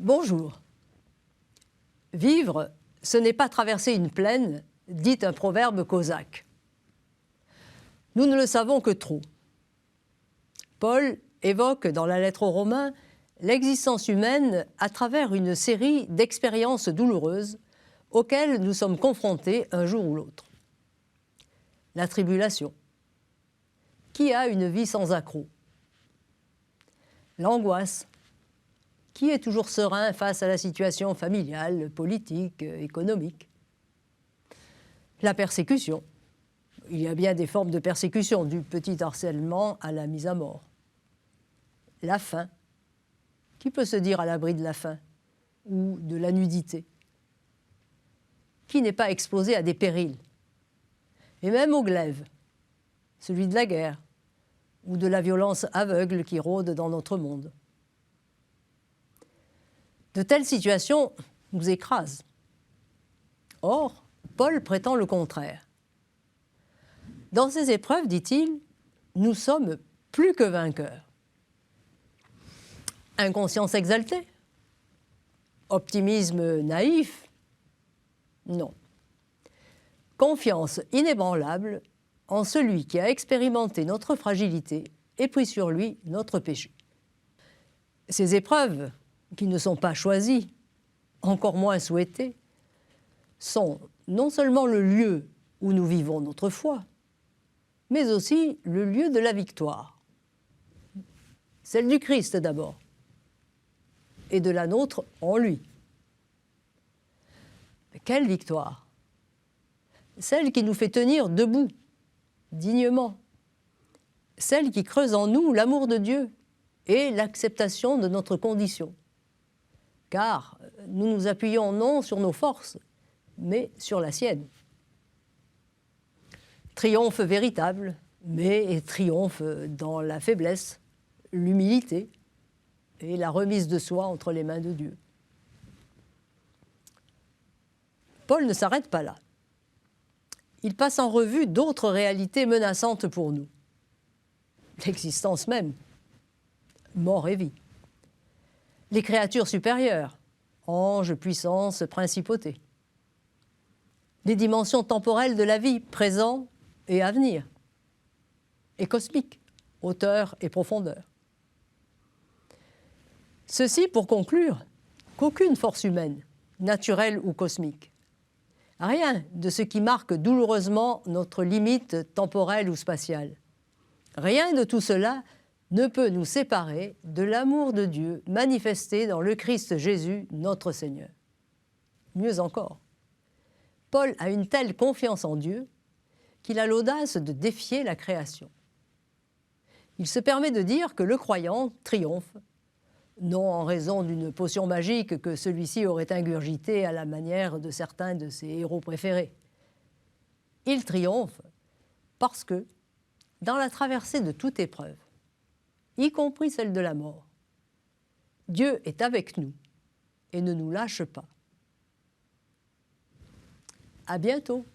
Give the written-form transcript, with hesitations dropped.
Bonjour. Vivre, ce n'est pas traverser une plaine, dit un proverbe cosaque. Nous ne le savons que trop. Paul évoque dans la lettre aux Romains l'existence humaine à travers une série d'expériences douloureuses auxquelles nous sommes confrontés un jour ou l'autre. La tribulation. Qui a une vie sans accroc? L'angoisse. Qui est toujours serein face à la situation familiale, politique, économique? La persécution. Il y a bien des formes de persécution, du petit harcèlement à la mise à mort. La faim. Qui peut se dire à l'abri de la faim ou de la nudité? Qui n'est pas exposé à des périls? Et même au glaive, celui de la guerre ou de la violence aveugle qui rôde dans notre monde. De telles situations nous écrasent. Or, Paul prétend le contraire. Dans ces épreuves, dit-il, nous sommes plus que vainqueurs. Inconscience exaltée? Optimisme naïf? Non. Confiance inébranlable en celui qui a expérimenté notre fragilité et pris sur lui notre péché. Ces épreuves, qui ne sont pas choisies, encore moins souhaitées, sont non seulement le lieu où nous vivons notre foi, mais aussi le lieu de la victoire. Celle du Christ d'abord, et de la nôtre en lui. Mais quelle victoire! Celle qui nous fait tenir debout, dignement. Celle qui creuse en nous l'amour de Dieu et l'acceptation de notre condition. Car nous nous appuyons non sur nos forces, mais sur la sienne. Triomphe véritable, mais triomphe dans la faiblesse, l'humilité et la remise de soi entre les mains de Dieu. Paul ne s'arrête pas là. Il passe en revue d'autres réalités menaçantes pour nous. L'existence même, mort et vie. Les créatures supérieures, anges, puissances, principautés. Les dimensions temporelles de la vie, présent et à venir. Et cosmiques, hauteur et profondeur. Ceci pour conclure qu'aucune force humaine, naturelle ou cosmique, rien de ce qui marque douloureusement notre limite temporelle ou spatiale, rien de tout cela ne peut nous séparer de l'amour de Dieu manifesté dans le Christ Jésus, notre Seigneur. Mieux encore, Paul a une telle confiance en Dieu qu'il a l'audace de défier la création. Il se permet de dire que le croyant triomphe, non en raison d'une potion magique que celui-ci aurait ingurgitée à la manière de certains de ses héros préférés. Il triomphe parce que, dans la traversée de toute épreuve, y compris celle de la mort, Dieu est avec nous et ne nous lâche pas. À bientôt.